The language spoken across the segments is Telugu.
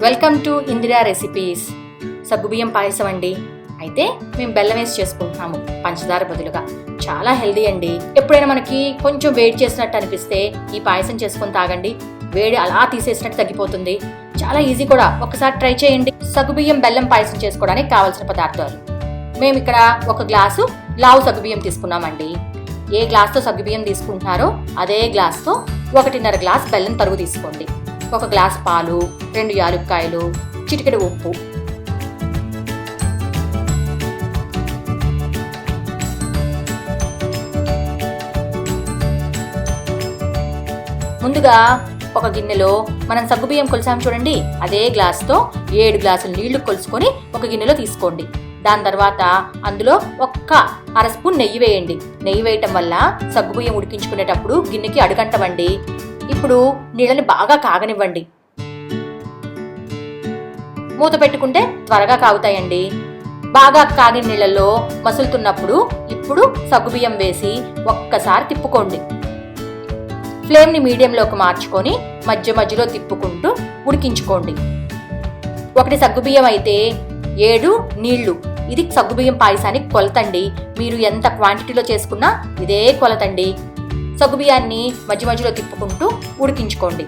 Welcome to Indira recipes. సగ్గుబియ్యం పాయసం అండి. అయితే మేము బెల్లం వేసి చేసుకుంటున్నాము పంచదార బదులుగా. చాలా హెల్దీ అండి. ఎప్పుడైనా మనకి కొంచెం వేడి చేసినట్టు అనిపిస్తే ఈ పాయసం చేసుకొని తాగండి. వేడి అలా తీసేసినట్టు తగ్గిపోతుంది. చాలా ఈజీ కూడా, ఒకసారి ట్రై చేయండి. సగ్గుబియ్యం బెల్లం పాయసం చేసుకోవడానికి కావాల్సిన పదార్థాలు: మేము ఇక్కడ 1 గ్లాసు లావు సగ్గుబియ్యం తీసుకున్నామండి. ఏ గ్లాస్తో సగ్గుబియ్యం తీసుకుంటున్నారో అదే గ్లాస్తో 1.5 గ్లాస్ బెల్లం తరుగు తీసుకోండి. 1 గ్లాస్ పాలు, 2 యాలుక్కాయలు, చిటికెడు ఉప్పు. ముందుగా ఒక గిన్నెలో మనం సగ్గుబియ్యం కొలిసాం చూడండి, అదే గ్లాస్తో 7 గ్లాసులు నీళ్లు కొలుసుకొని ఒక గిన్నెలో తీసుకోండి. దాని తర్వాత అందులో 1/2 స్పూన్ నెయ్యి వేయండి. నెయ్యి వేయటం వల్ల సగ్గుబియ్యం ఉడికించుకునేటప్పుడు గిన్నెకి అడుగంటవండి. ఇప్పుడు నీళ్ళని బాగా కాగనివ్వండి. మూత పెట్టుకుంటే త్వరగా కాగుతాయండి. బాగా కాగిన నీళ్ళల్లో మసులుతున్నప్పుడు ఇప్పుడు సగ్గుబియ్యం వేసి ఒక్కసారి తిప్పుకోండి. ఫ్లేమ్ని మీడియంలోకి మార్చుకొని మధ్య మధ్యలో తిప్పుకుంటూ ఉడికించుకోండి. 1 సగ్గుబియ్యం అయితే 7 నీళ్లు. ఇది సగ్గుబియ్యం పాయసానికి కొలతండి. మీరు ఎంత క్వాంటిటీలో చేసుకున్నా ఇదే కొలతండి. సగ్గుబియ్యాన్ని మధ్య మధ్యలో తిప్పుకుంటూ ఉడికించుకోండి.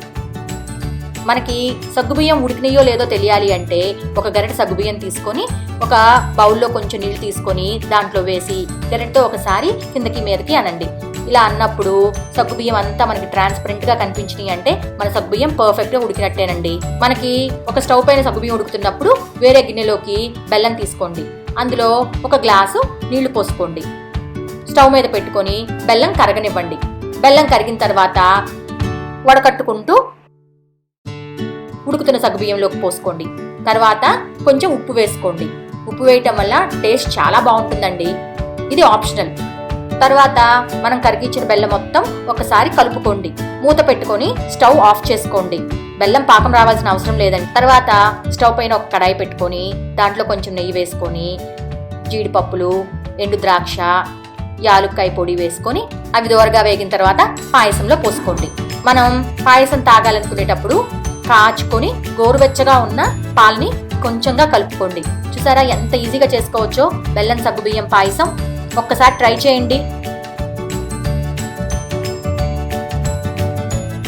మనకి సగ్గుబియ్యం ఉడికినాయో లేదో తెలియాలి అంటే 1 గరిటె సగ్గుబియ్యం తీసుకొని ఒక బౌల్లో కొంచెం నీళ్ళు తీసుకొని దాంట్లో వేసి గరిటెతో ఒకసారి కిందకి మీదకి అనండి. ఇలా అన్నప్పుడు సగ్గుబియ్యం అంతా మనకి ట్రాన్స్పరెంట్గా కనిపించినాయి అంటే మన సగ్గుబియ్యం పర్ఫెక్ట్గా ఉడికినట్టేనండి. మనకి ఒక స్టవ్ పైన సగ్గుబియ్యం ఉడుకుతున్నప్పుడు వేరే గిన్నెలోకి బెల్లం తీసుకోండి. అందులో 1 గ్లాసు నీళ్లు పోసుకోండి. స్టవ్ మీద పెట్టుకొని బెల్లం కరగనివ్వండి. బెల్లం కరిగిన తర్వాత వడకట్టుకుంటూ ఉడుకుతున్న సగ్గుబియ్యంలోకి పోసుకోండి. తర్వాత కొంచెం ఉప్పు వేసుకోండి. ఉప్పు వేయటం వల్ల టేస్ట్ చాలా బాగుంటుందండి. ఇది ఆప్షనల్. తర్వాత మనం కరిగించిన బెల్లం మొత్తం ఒకసారి కలుపుకోండి. మూత పెట్టుకొని స్టవ్ ఆఫ్ చేసుకోండి. బెల్లం పాకం రావాల్సిన అవసరం లేదండి. తర్వాత స్టవ్ పైన ఒక కడాయి పెట్టుకొని దాంట్లో కొంచెం నెయ్యి వేసుకొని జీడిపప్పులు, ఎండు ద్రాక్ష, యాలుక్కాయ పొడి వేసుకొని అవి దోరగా వేగిన తర్వాత పాయసంలో పోసుకోండి. మనం పాయసం తాగాలనుకునేటప్పుడు కాచుకొని గోరువెచ్చగా ఉన్న పాలని కొంచెంగా కలుపుకోండి. చూసారా ఎంత ఈజీగా చేసుకోవచ్చో బెల్లం సగ్గుబియ్యం పాయసం. ఒక్కసారి ట్రై చేయండి.